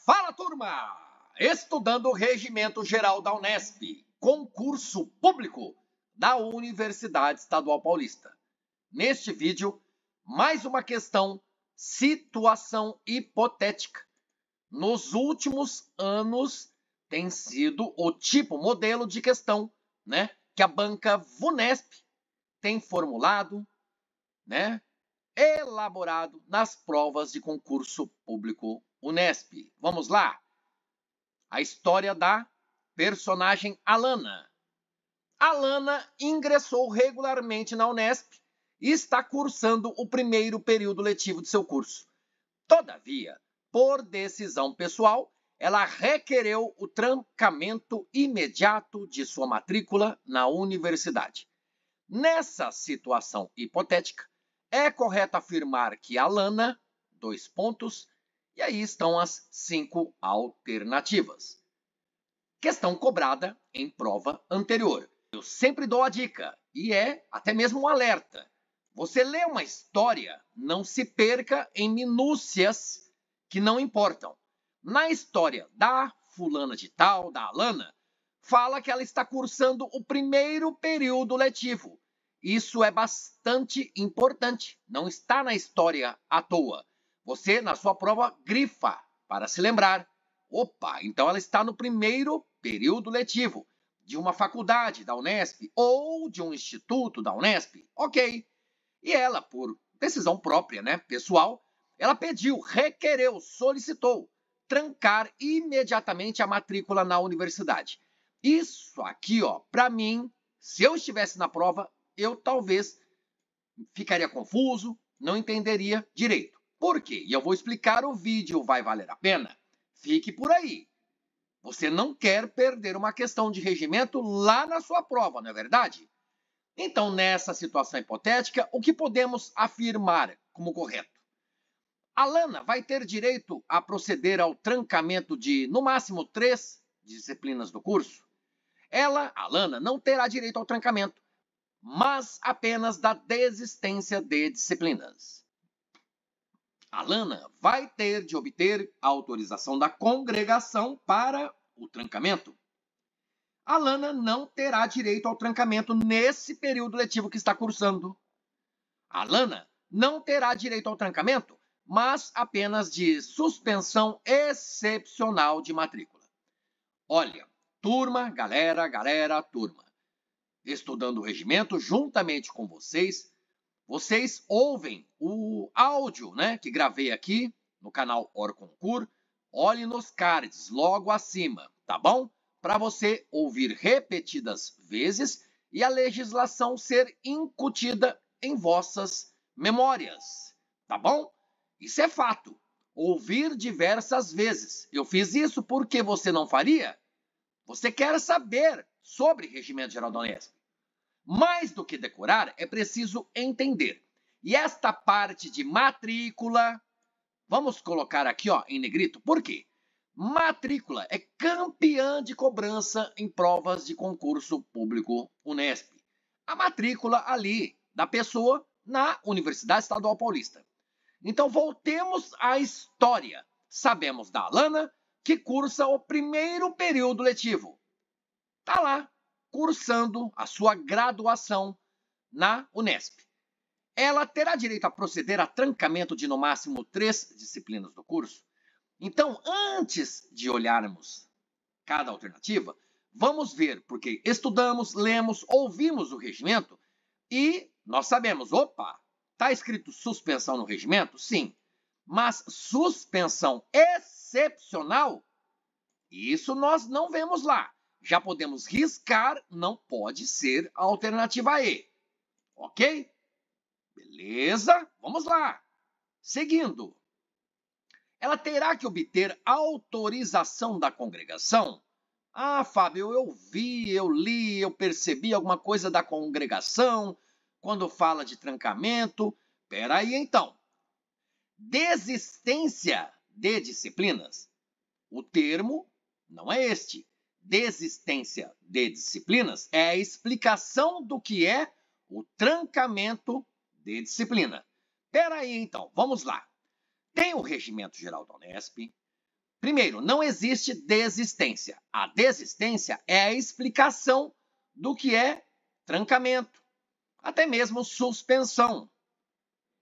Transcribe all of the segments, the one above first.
Fala, turma! Estudando o Regimento Geral da Unesp, concurso público da Universidade Estadual Paulista. Neste vídeo, mais uma questão, situação hipotética. Nos últimos anos, tem sido o tipo modelo de questão, que a banca VUNESP tem formulado, elaborado nas provas de concurso público Unesp. Vamos lá? A história da personagem Alana. Alana ingressou regularmente na Unesp e está cursando o primeiro período letivo de seu curso. Todavia, por decisão pessoal, ela requereu o trancamento imediato de sua matrícula na universidade. Nessa situação hipotética, é correto afirmar que Alana, e aí estão as 5 alternativas. Questão cobrada em prova anterior. Eu sempre dou a dica, e é até mesmo um alerta. Você lê uma história, não se perca em minúcias que não importam. Na história da fulana de tal, da Alana, fala que ela está cursando o primeiro período letivo. Isso é bastante importante, não está na história à toa. Você, na sua prova, grifa para se lembrar. Opa, então ela está no primeiro período letivo de uma faculdade da Unesp ou de um instituto da Unesp. Ok. E ela, por decisão própria, pessoal, ela pediu, requereu, solicitou trancar imediatamente a matrícula na universidade. Isso aqui, para mim, se eu estivesse na prova, eu talvez ficaria confuso, não entenderia direito. Por quê? E eu vou explicar, o vídeo vai valer a pena. Fique por aí. Você não quer perder uma questão de regimento lá na sua prova, não é verdade? Então, nessa situação hipotética, o que podemos afirmar como correto? Alana vai ter direito a proceder ao trancamento de, no máximo, 3 disciplinas do curso? Ela, Alana, não terá direito ao trancamento, mas apenas da desistência de disciplinas. Alana vai ter de obter a autorização da congregação para o trancamento. Alana não terá direito ao trancamento nesse período letivo que está cursando. Alana não terá direito ao trancamento, mas apenas de suspensão excepcional de matrícula. Olha, turma, galera, turma, estudando o regimento juntamente com vocês, vocês ouvem o áudio, que gravei aqui no canal Orconcur. Olhe nos cards logo acima, tá bom? Para você ouvir repetidas vezes e a legislação ser incutida em vossas memórias, tá bom? Isso é fato. Ouvir diversas vezes. Eu fiz isso porque você não faria? Você quer saber sobre Regimento Geral da Unesp. Mais do que decorar, é preciso entender. E esta parte de matrícula, vamos colocar aqui em negrito, por quê? Matrícula é campeã de cobrança em provas de concurso público Unesp. A matrícula ali da pessoa na Universidade Estadual Paulista. Então, voltemos à história. Sabemos da Alana, que cursa o primeiro período letivo. Está lá, cursando a sua graduação na Unesp. Ela terá direito a proceder a trancamento de, no máximo, 3 disciplinas do curso? Então, antes de olharmos cada alternativa, vamos ver, porque estudamos, lemos, ouvimos o regimento e nós sabemos, está escrito suspensão no regimento? Sim. Mas suspensão excepcional? Isso nós não vemos lá. Já podemos riscar, não pode ser a alternativa E. Ok? Beleza? Vamos lá. Seguindo. Ela terá que obter autorização da congregação? Ah, Fábio, eu vi, eu li, eu percebi alguma coisa da congregação quando fala de trancamento. Espera aí, então. Desistência de disciplinas. O termo não é este. Desistência de disciplinas é a explicação do que é o trancamento de disciplina. Espera aí, então, vamos lá. Tem o Regimento Geral da Unesp, Primeiro, não existe desistência. A desistência é a explicação do que é trancamento, até mesmo suspensão.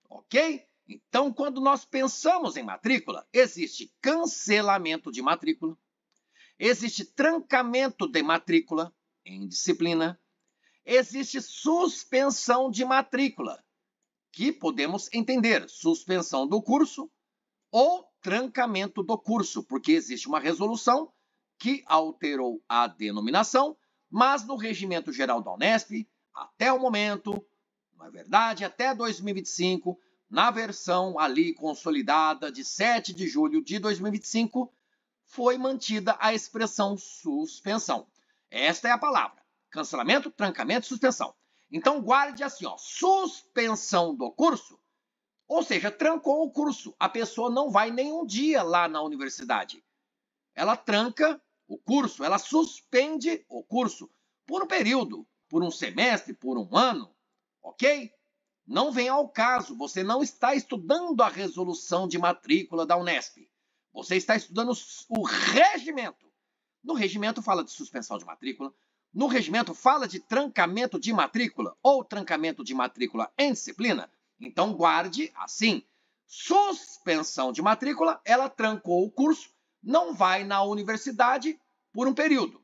Ok? Então, quando nós pensamos em matrícula, existe cancelamento de matrícula, existe trancamento de matrícula em disciplina, existe suspensão de matrícula, que podemos entender suspensão do curso ou trancamento do curso, porque existe uma resolução que alterou a denominação, mas no Regimento Geral da Unesp, até o momento, na verdade, até 2025, na versão ali consolidada de 7 de julho de 2025, foi mantida a expressão suspensão. Esta é a palavra. Cancelamento, trancamento, suspensão. Então, guarde assim, ó, suspensão do curso, ou seja, trancou o curso. A pessoa não vai nenhum dia lá na universidade. Ela tranca o curso, ela suspende o curso por um período, por um semestre, por um ano, ok? Não vem ao caso, você não está estudando a resolução de matrícula da Unesp. Você está estudando o regimento. No regimento fala de suspensão de matrícula, no regimento fala de trancamento de matrícula ou trancamento de matrícula em disciplina. Então guarde assim, suspensão de matrícula, ela trancou o curso, não vai na universidade por um período.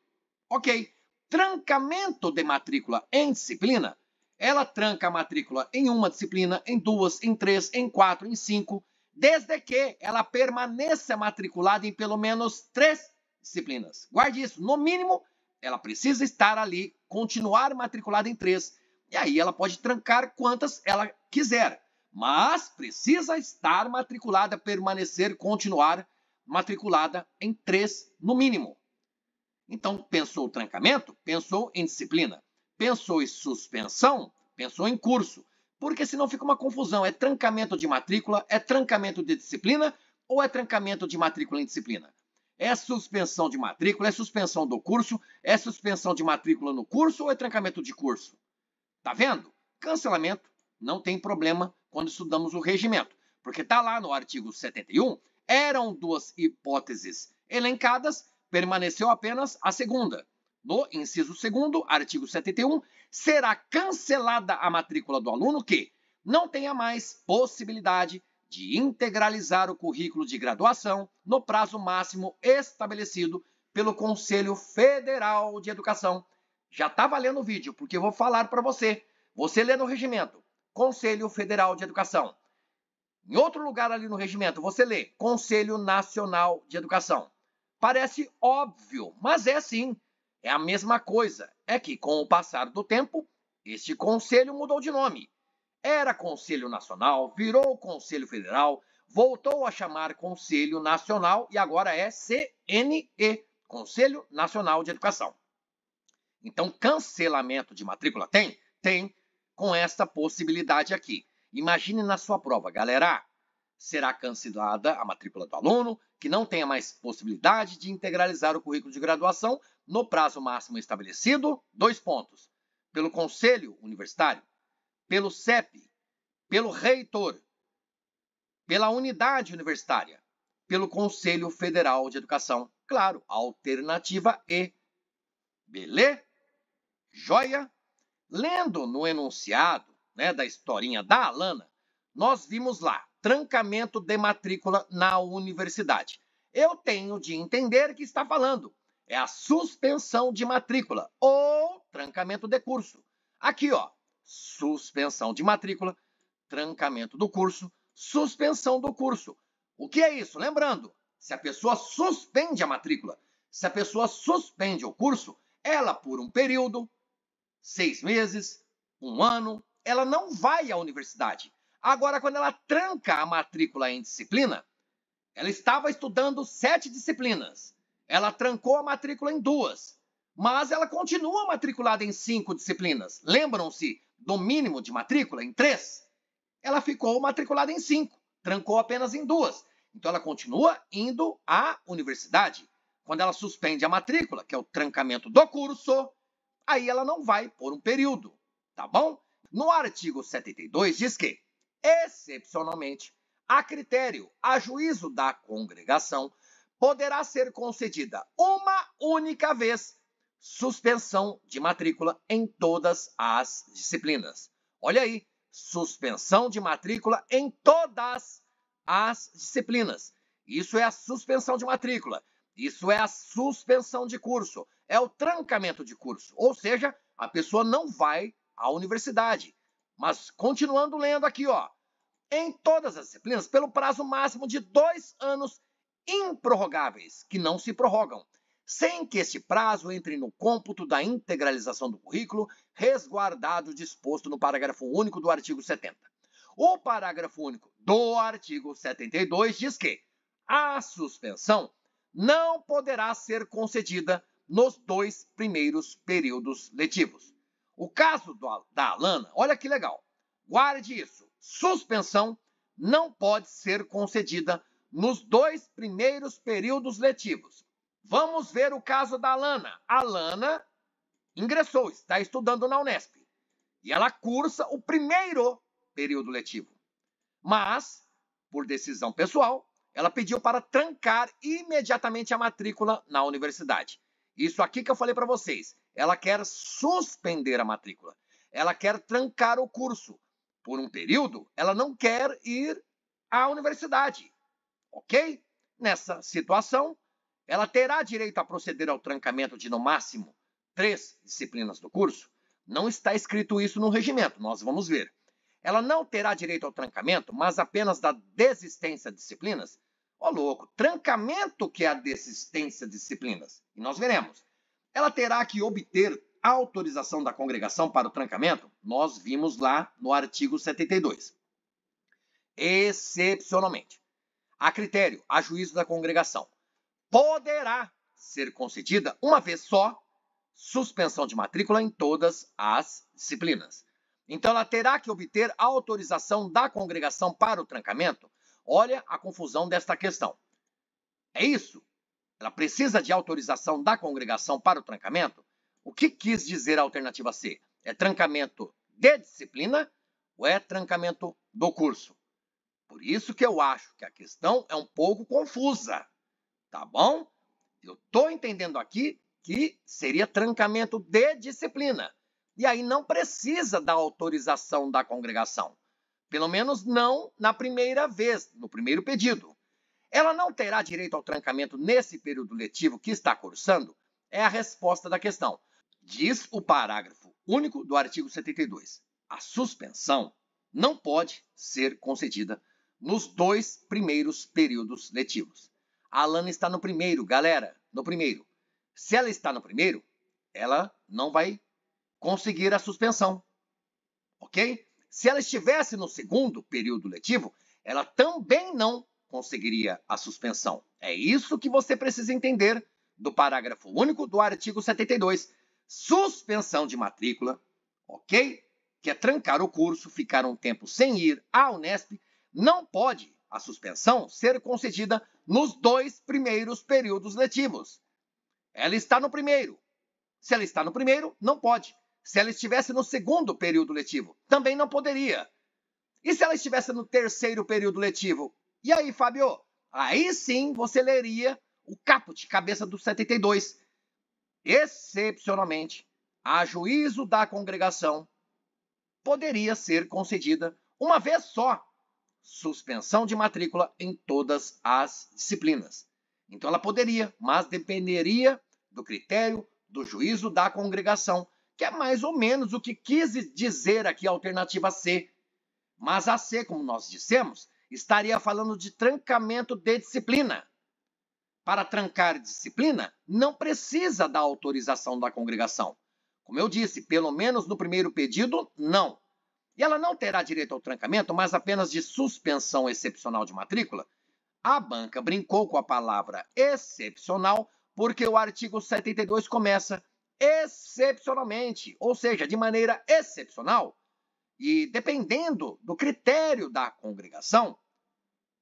Ok. Trancamento de matrícula em disciplina, ela tranca a matrícula em uma disciplina, em duas, em três, em quatro, em cinco, desde que ela permaneça matriculada em pelo menos 3 disciplinas. Guarde isso, no mínimo, ela precisa estar ali, continuar matriculada em 3. E aí ela pode trancar quantas ela quiser, mas precisa estar matriculada, permanecer, continuar matriculada em 3 no mínimo. Então, pensou trancamento? Pensou em disciplina. Pensou em suspensão? Pensou em curso. Porque senão fica uma confusão. É trancamento de matrícula? É trancamento de disciplina? Ou é trancamento de matrícula em disciplina? É suspensão de matrícula? É suspensão do curso? É suspensão de matrícula no curso? Ou é trancamento de curso? Tá vendo? Cancelamento não tem problema quando estudamos o regimento. Porque está lá no artigo 71, eram 2 hipóteses elencadas, permaneceu apenas a segunda. No inciso 2º, artigo 71, será cancelada a matrícula do aluno que não tenha mais possibilidade de integralizar o currículo de graduação no prazo máximo estabelecido pelo Conselho Federal de Educação. Já está valendo o vídeo, porque eu vou falar para você. Você lê no regimento, Conselho Federal de Educação. Em outro lugar ali no regimento, você lê Conselho Nacional de Educação. Parece óbvio, mas é sim. É a mesma coisa. É que, com o passar do tempo, este conselho mudou de nome. Era Conselho Nacional, virou Conselho Federal, voltou a chamar Conselho Nacional e agora é CNE, Conselho Nacional de Educação. Então, cancelamento de matrícula tem? Tem, com esta possibilidade aqui. Imagine na sua prova, galera. Será cancelada a matrícula do aluno que não tenha mais possibilidade de integralizar o currículo de graduação no prazo máximo estabelecido, 2 pontos, pelo Conselho Universitário, pelo CEP, pelo reitor, pela unidade universitária, pelo Conselho Federal de Educação. Claro, alternativa E. Beleza? Joia? Lendo no enunciado, da historinha da Alana, nós vimos lá, trancamento de matrícula na universidade. Eu tenho de entender que está falando. É a suspensão de matrícula ou trancamento de curso. Aqui, ó, suspensão de matrícula, trancamento do curso, suspensão do curso. O que é isso? Lembrando, se a pessoa suspende a matrícula, se a pessoa suspende o curso, ela por um período, 6 meses, 1 ano, ela não vai à universidade. Agora, quando ela tranca a matrícula em disciplina, ela estava estudando 7 disciplinas. Ela trancou a matrícula em 2, mas ela continua matriculada em 5 disciplinas. Lembram-se do mínimo de matrícula em 3? Ela ficou matriculada em 5, trancou apenas em 2. Então, ela continua indo à universidade. Quando ela suspende a matrícula, que é o trancamento do curso, aí ela não vai por um período, tá bom? No artigo 72 diz que, excepcionalmente, a critério, a juízo da congregação, poderá ser concedida uma única vez suspensão de matrícula em todas as disciplinas. Olha aí, suspensão de matrícula em todas as disciplinas. Isso é a suspensão de matrícula. Isso é a suspensão de curso. É o trancamento de curso. Ou seja, a pessoa não vai à universidade. Mas continuando lendo aqui, ó. Em todas as disciplinas, pelo prazo máximo de 2 anos improrrogáveis, que não se prorrogam, sem que este prazo entre no cômputo da integralização do currículo, resguardado o disposto no parágrafo único do artigo 70. O parágrafo único do artigo 72 diz que a suspensão não poderá ser concedida nos 2 primeiros períodos letivos. O caso da Alana, olha que legal, guarde isso, suspensão não pode ser concedida nos 2 primeiros períodos letivos. Vamos ver o caso da Alana. A Alana ingressou, está estudando na Unesp. E ela cursa o primeiro período letivo. Mas, por decisão pessoal, ela pediu para trancar imediatamente a matrícula na universidade. Isso aqui que eu falei para vocês. Ela quer suspender a matrícula. Ela quer trancar o curso. Por um período, ela não quer ir à universidade. Ok? Nessa situação, ela terá direito a proceder ao trancamento de, no máximo, 3 disciplinas do curso? Não está escrito isso no regimento, nós vamos ver. Ela não terá direito ao trancamento, mas apenas da desistência de disciplinas? Ó, louco, trancamento que é a desistência de disciplinas. E nós veremos. Ela terá que obter autorização da congregação para o trancamento? Nós vimos lá no artigo 72. Excepcionalmente, a critério, a juízo da congregação, poderá ser concedida uma vez só suspensão de matrícula em todas as disciplinas. Então, ela terá que obter autorização da congregação para o trancamento. Olha a confusão desta questão. É isso? Ela precisa de autorização da congregação para o trancamento? O que quis dizer a alternativa C? É trancamento de disciplina ou é trancamento do curso? Por isso que eu acho que a questão é um pouco confusa, tá bom? Eu estou entendendo aqui que seria trancamento de disciplina. E aí não precisa da autorização da congregação. Pelo menos não na primeira vez, no primeiro pedido. Ela não terá direito ao trancamento nesse período letivo que está cursando? É a resposta da questão. Diz o parágrafo único do artigo 72. A suspensão não pode ser concedida nos 2 primeiros períodos letivos. A Alana está no primeiro, galera, no primeiro. Se ela está no primeiro, ela não vai conseguir a suspensão, ok? Se ela estivesse no segundo período letivo, ela também não conseguiria a suspensão. É isso que você precisa entender do parágrafo único do artigo 72. Suspensão de matrícula, ok? Que é trancar o curso, ficar um tempo sem ir à Unesp, não pode a suspensão ser concedida nos 2 primeiros períodos letivos. Ela está no primeiro. Se ela está no primeiro, não pode. Se ela estivesse no segundo período letivo, também não poderia. E se ela estivesse no terceiro período letivo? E aí, Fábio? Aí sim você leria o caput, cabeça do 72. Excepcionalmente, a juízo da congregação, poderia ser concedida uma vez só suspensão de matrícula em todas as disciplinas. Então ela poderia, mas dependeria do critério do juízo da congregação, que é mais ou menos o que quis dizer aqui a alternativa C. Mas a C, como nós dissemos, estaria falando de trancamento de disciplina. Para trancar disciplina, não precisa da autorização da congregação. Como eu disse, pelo menos no primeiro pedido, não. E ela não terá direito ao trancamento, mas apenas de suspensão excepcional de matrícula? A banca brincou com a palavra excepcional porque o artigo 72 começa excepcionalmente, ou seja, de maneira excepcional. E dependendo do critério da congregação,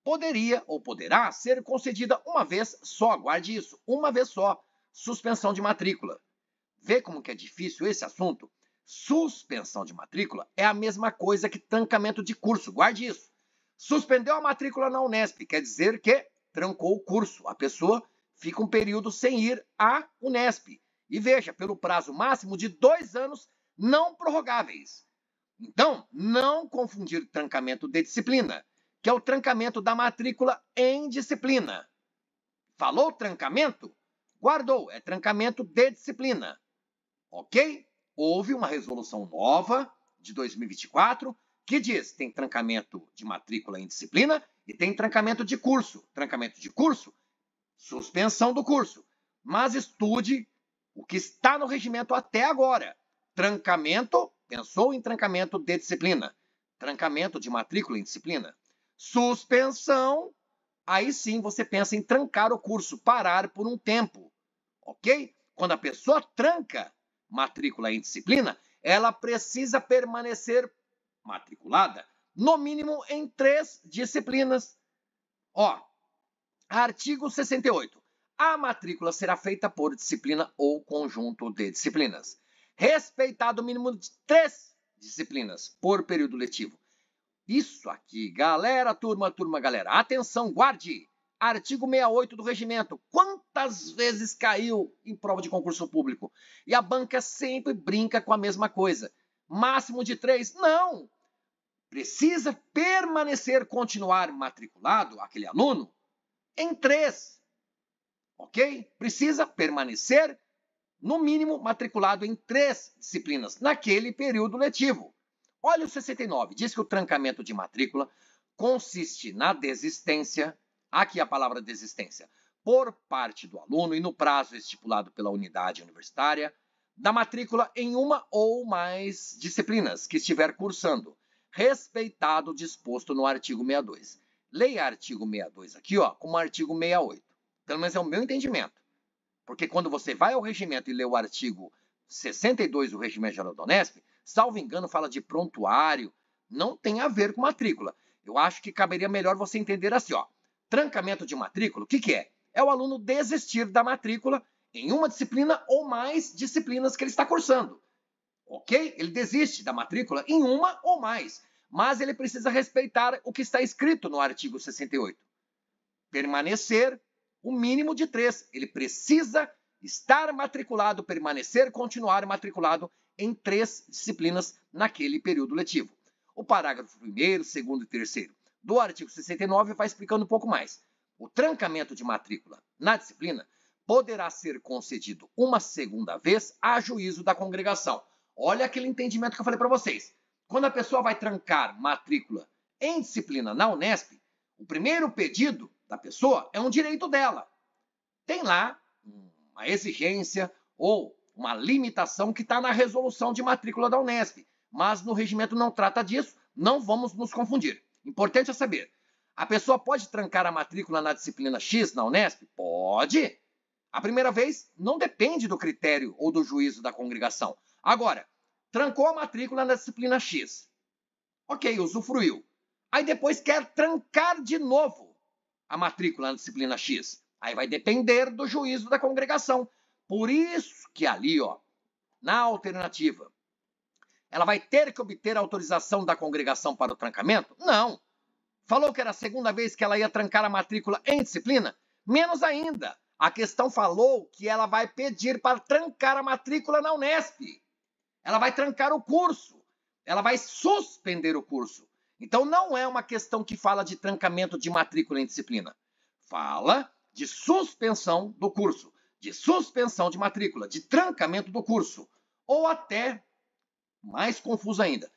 poderia ou poderá ser concedida uma vez só, guarde isso, uma vez só, suspensão de matrícula. Vê como que é difícil esse assunto? Suspensão de matrícula é a mesma coisa que trancamento de curso, guarde isso. Suspendeu a matrícula na Unesp, quer dizer que trancou o curso. A pessoa fica um período sem ir à Unesp. E veja, pelo prazo máximo de 2 anos não prorrogáveis. Então, não confundir trancamento de disciplina, que é o trancamento da matrícula em disciplina. Falou trancamento? Guardou, é trancamento de disciplina. Ok? Houve uma resolução nova de 2024 que diz que tem trancamento de matrícula em disciplina e tem trancamento de curso. Trancamento de curso, suspensão do curso. Mas estude o que está no regimento até agora. Trancamento, pensou em trancamento de disciplina. Trancamento de matrícula em disciplina. Suspensão, aí sim você pensa em trancar o curso, parar por um tempo. Ok? Quando a pessoa tranca matrícula em disciplina, ela precisa permanecer matriculada, no mínimo em 3 disciplinas. Ó, artigo 68. A matrícula será feita por disciplina ou conjunto de disciplinas. Respeitado o mínimo de 3 disciplinas por período letivo. Isso aqui, galera, turma, galera. Atenção, guarde. Artigo 68 do regimento. Quantas vezes caiu em prova de concurso público? E a banca sempre brinca com a mesma coisa. Máximo de 3? Não. Precisa permanecer, continuar matriculado, aquele aluno, em 3. Ok? Precisa permanecer, no mínimo, matriculado em 3 disciplinas, naquele período letivo. Olha o 69. Diz que o trancamento de matrícula consiste na desistência, aqui a palavra desistência, por parte do aluno e no prazo estipulado pela unidade universitária, da matrícula em uma ou mais disciplinas que estiver cursando, respeitado o disposto no artigo 62. Leia artigo 62 aqui, ó, como artigo 68. Pelo menos é o meu entendimento. Porque quando você vai ao regimento e lê o artigo 62 do Regimento Geral da Unesp, salvo engano, fala de prontuário, não tem a ver com matrícula. Eu acho que caberia melhor você entender assim, ó. Trancamento de matrícula, o que é? É o aluno desistir da matrícula em uma disciplina ou mais disciplinas que ele está cursando. Ok? Ele desiste da matrícula em uma ou mais, mas ele precisa respeitar o que está escrito no artigo 68. Permanecer o mínimo de 3. Ele precisa estar matriculado, permanecer, continuar matriculado em 3 disciplinas naquele período letivo. O parágrafo 1º, 2º e 3º do artigo 69 vai explicando um pouco mais. O trancamento de matrícula na disciplina poderá ser concedido uma segunda vez a juízo da congregação. Olha aquele entendimento que eu falei para vocês. Quando a pessoa vai trancar matrícula em disciplina na Unesp, o primeiro pedido da pessoa é um direito dela. Tem lá uma exigência ou uma limitação que está na resolução de matrícula da Unesp, mas no regimento não trata disso, não vamos nos confundir. Importante é saber, a pessoa pode trancar a matrícula na disciplina X na Unesp? Pode. A primeira vez não depende do critério ou do juízo da congregação. Agora, trancou a matrícula na disciplina X. Ok, usufruiu. Aí depois quer trancar de novo a matrícula na disciplina X. Aí vai depender do juízo da congregação. Por isso que ali, ó, na alternativa, ela vai ter que obter a autorização da congregação para o trancamento? Não. Falou que era a segunda vez que ela ia trancar a matrícula em disciplina? Menos ainda. A questão falou que ela vai pedir para trancar a matrícula na Unesp. Ela vai trancar o curso. Ela vai suspender o curso. Então, não é uma questão que fala de trancamento de matrícula em disciplina. Fala de suspensão do curso, de suspensão de matrícula, de trancamento do curso. Ou até, mais confuso ainda,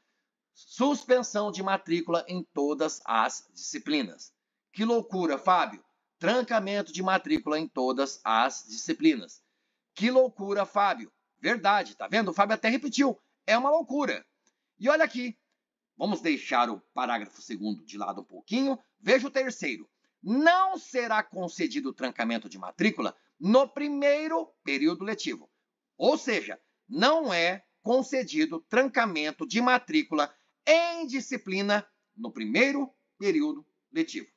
suspensão de matrícula em todas as disciplinas. Que loucura, Fábio! Trancamento de matrícula em todas as disciplinas. Que loucura, Fábio! Verdade, tá vendo? O Fábio até repetiu. É uma loucura. E olha aqui, vamos deixar o parágrafo 2º de lado um pouquinho. Veja o 3º. Não será concedido o trancamento de matrícula no primeiro período letivo. Ou seja, não é concedido trancamento de matrícula em disciplina no primeiro período letivo.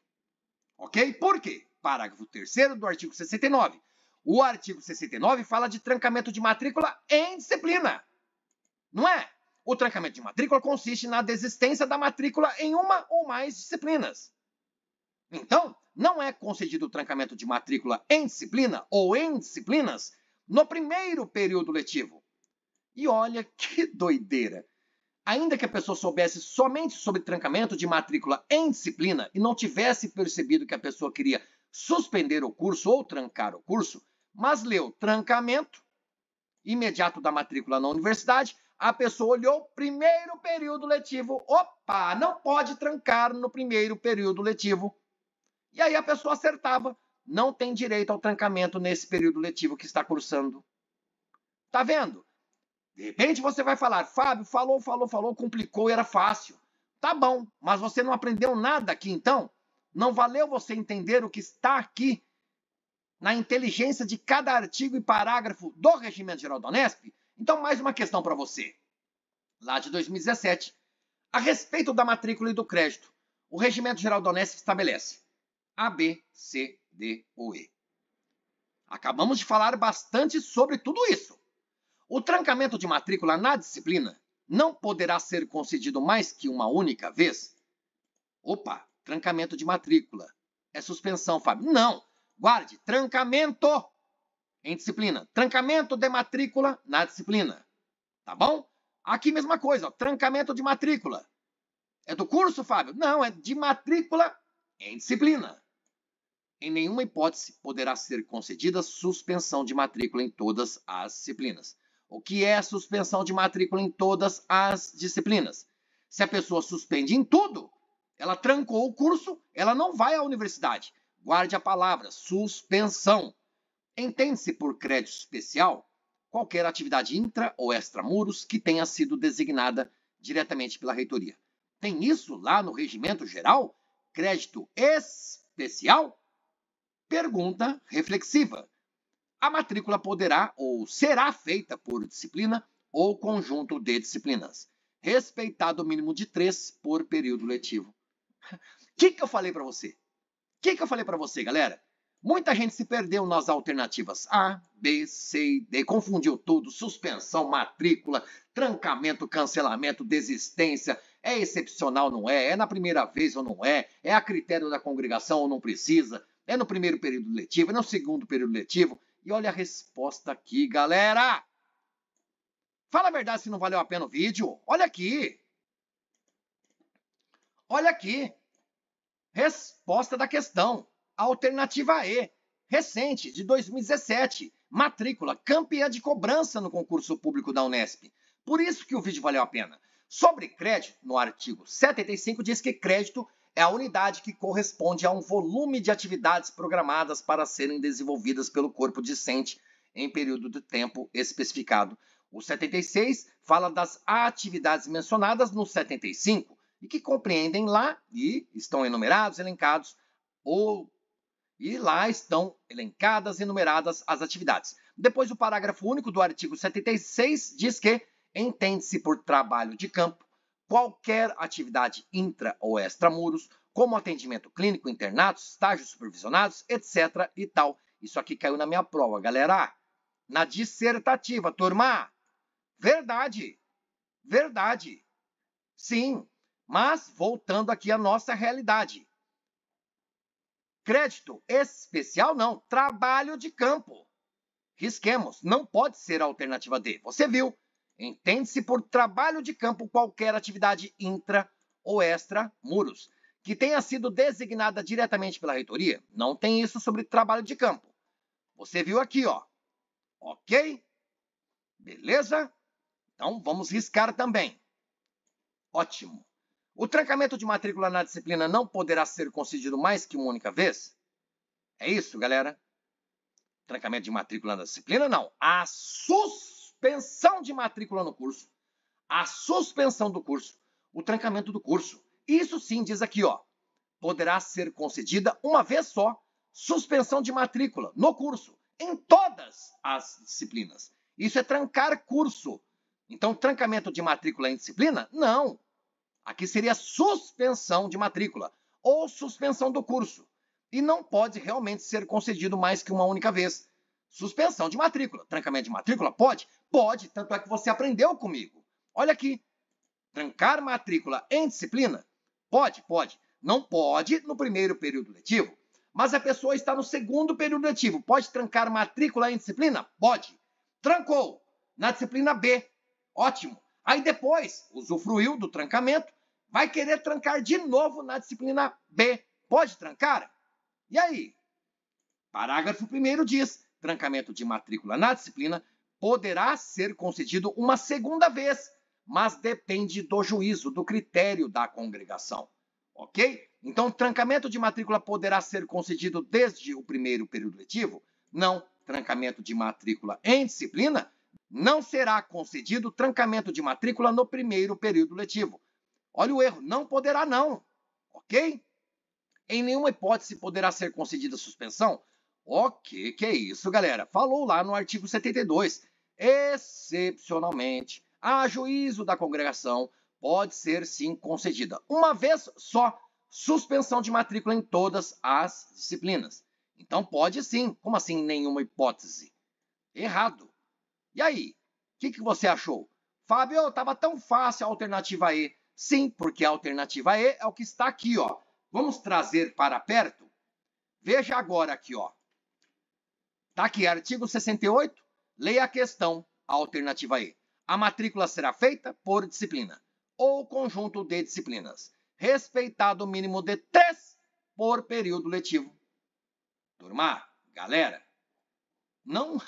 Ok? Por quê? Parágrafo 3º do artigo 69. O artigo 69 fala de trancamento de matrícula em disciplina. Não é? O trancamento de matrícula consiste na desistência da matrícula em uma ou mais disciplinas. Então, não é concedido o trancamento de matrícula em disciplina ou em disciplinas no primeiro período letivo. E olha que doideira! Ainda que a pessoa soubesse somente sobre trancamento de matrícula em disciplina e não tivesse percebido que a pessoa queria suspender o curso ou trancar o curso, mas leu trancamento imediato da matrícula na universidade, a pessoa olhou primeiro período letivo. Opa, não pode trancar no primeiro período letivo. E aí a pessoa acertava. Não tem direito ao trancamento nesse período letivo que está cursando. Tá vendo? De repente você vai falar, Fábio, falou, complicou e era fácil. Tá bom, mas você não aprendeu nada aqui então? Não valeu você entender o que está aqui na inteligência de cada artigo e parágrafo do Regimento Geral da Unesp? Então, mais uma questão para você. Lá de 2017, a respeito da matrícula e do crédito, o Regimento Geral da Unesp estabelece A, B, C, D ou E. Acabamos de falar bastante sobre tudo isso. O trancamento de matrícula na disciplina não poderá ser concedido mais que uma única vez? Opa, trancamento de matrícula. É suspensão, Fábio. Não, guarde, trancamento em disciplina. Trancamento de matrícula na disciplina. Tá bom? Aqui mesma coisa, ó, trancamento de matrícula. É do curso, Fábio? Não, é de matrícula em disciplina. Em nenhuma hipótese poderá ser concedida suspensão de matrícula em todas as disciplinas. O que é suspensão de matrícula em todas as disciplinas? Se a pessoa suspende em tudo, ela trancou o curso, ela não vai à universidade. Guarde a palavra, suspensão. Entende-se por crédito especial qualquer atividade intra ou extramuros que tenha sido designada diretamente pela reitoria. Tem isso lá no Regimento Geral? Crédito especial? Pergunta reflexiva. A matrícula poderá ou será feita por disciplina ou conjunto de disciplinas, respeitado o mínimo de 3 por período letivo. O que eu falei para você? O que eu falei para você, galera? Muita gente se perdeu nas alternativas A, B, C e D, confundiu tudo, suspensão, matrícula, trancamento, cancelamento, desistência, é excepcional, não é? É na primeira vez ou não é? É a critério da congregação ou não precisa? É no primeiro período letivo, é no segundo período letivo? E olha a resposta aqui, galera! Fala a verdade se não valeu a pena o vídeo. Olha aqui. Olha aqui. Resposta da questão. Alternativa E. Recente, de 2017. Matrícula campeã de cobrança no concurso público da Unesp. Por isso que o vídeo valeu a pena. Sobre crédito, no artigo 75, diz que crédito é a unidade que corresponde a um volume de atividades programadas para serem desenvolvidas pelo corpo discente em período de tempo especificado. O 76 fala das atividades mencionadas no 75 e que compreendem lá e estão enumerados, elencados, e lá estão elencadas, enumeradas as atividades. Depois, o parágrafo único do artigo 76 diz que entende-se por trabalho de campo qualquer atividade intra ou extramuros, como atendimento clínico, internatos, estágios supervisionados, etc. e tal. Isso aqui caiu na minha prova, galera. Na dissertativa, turma. Verdade. Verdade. Sim. Mas, voltando aqui à nossa realidade. Crédito especial não. Trabalho de campo. Risquemos. Não pode ser a alternativa D. Você viu. Entende-se por trabalho de campo qualquer atividade intra ou extra-muros que tenha sido designada diretamente pela reitoria. Não tem isso sobre trabalho de campo. Você viu aqui, ó. Ok? Beleza? Então, vamos riscar também. Ótimo. O trancamento de matrícula na disciplina não poderá ser concedido mais que uma única vez? É isso, galera? Trancamento de matrícula na disciplina, não. A suspensão de matrícula no curso, a suspensão do curso, o trancamento do curso. Isso sim, diz aqui, ó, poderá ser concedida uma vez só, suspensão de matrícula no curso, em todas as disciplinas. Isso é trancar curso. Então, trancamento de matrícula em disciplina? Não. Aqui seria suspensão de matrícula ou suspensão do curso. E não pode realmente ser concedido mais que uma única vez. Suspensão de matrícula. Trancamento de matrícula? Pode? Pode, tanto é que você aprendeu comigo. Olha aqui. Trancar matrícula em disciplina? Pode, pode. Não pode no primeiro período letivo. Mas a pessoa está no segundo período letivo. Pode trancar matrícula em disciplina? Pode. Trancou na disciplina B. Ótimo. Aí depois, usufruiu do trancamento, vai querer trancar de novo na disciplina B. Pode trancar? E aí? Parágrafo 1º diz: trancamento de matrícula na disciplina poderá ser concedido uma segunda vez, mas depende do juízo, do critério da congregação. Ok? Então, trancamento de matrícula poderá ser concedido desde o primeiro período letivo? Não. Trancamento de matrícula em disciplina? Não será concedido trancamento de matrícula no primeiro período letivo. Olha o erro, não poderá não. Ok? Em nenhuma hipótese poderá ser concedida suspensão. Ok, que é isso, galera? Falou lá no artigo 72. Excepcionalmente, a juízo da congregação pode ser sim concedida uma vez só suspensão de matrícula em todas as disciplinas. Então pode sim. Como assim nenhuma hipótese? Errado. E aí? O que você achou? Fábio, estava tão fácil a alternativa E. Sim, porque a alternativa E é o que está aqui, ó. Vamos trazer para perto? Veja agora aqui, ó. Tá aqui, artigo 68. Leia a questão, a alternativa E. A matrícula será feita por disciplina ou conjunto de disciplinas, respeitado o mínimo de 3 por período letivo. Turma, galera, não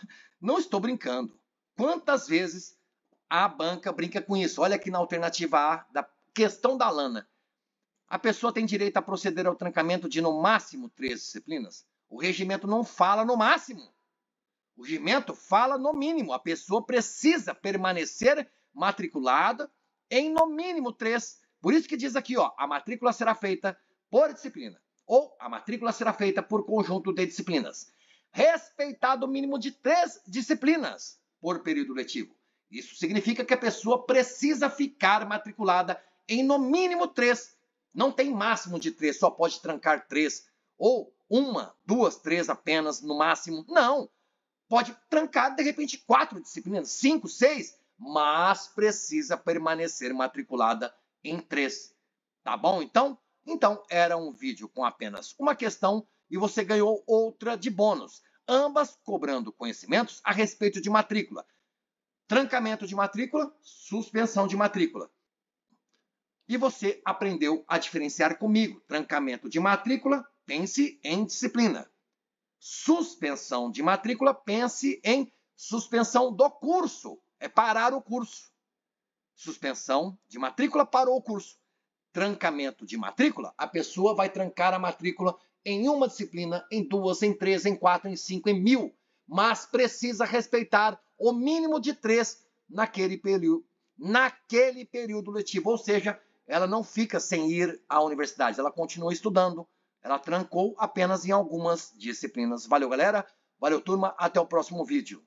estou brincando. Quantas vezes a banca brinca com isso? Olha aqui na alternativa A, da questão da Lana. A pessoa tem direito a proceder ao trancamento de, no máximo, 3 disciplinas? O regimento não fala no máximo. O regimento fala no mínimo. A pessoa precisa permanecer matriculada em, no mínimo, 3. Por isso que diz aqui, ó, a matrícula será feita por disciplina ou a matrícula será feita por conjunto de disciplinas, respeitado o mínimo de 3 disciplinas por período letivo. Isso significa que a pessoa precisa ficar matriculada em, no mínimo, 3. Não tem máximo de 3, só pode trancar 3. Ou 1, 2, 3 apenas no máximo. Não. Pode trancar, de repente, 4 disciplinas, 5, 6, mas precisa permanecer matriculada em 3. Tá bom, então? Então, era um vídeo com apenas uma questão e você ganhou outra de bônus, ambas cobrando conhecimentos a respeito de matrícula. Trancamento de matrícula, suspensão de matrícula. E você aprendeu a diferenciar comigo. Trancamento de matrícula, pense em disciplina. Suspensão de matrícula, pense em suspensão do curso. É parar o curso. Suspensão de matrícula, parou o curso. Trancamento de matrícula, a pessoa vai trancar a matrícula em uma disciplina, em 2, em 3, em 4, em 5, em 1000. Mas precisa respeitar o mínimo de 3 naquele período letivo. Ou seja, ela não fica sem ir à universidade, ela continua estudando. Ela trancou apenas em algumas disciplinas. Valeu, galera. Valeu, turma. Até o próximo vídeo.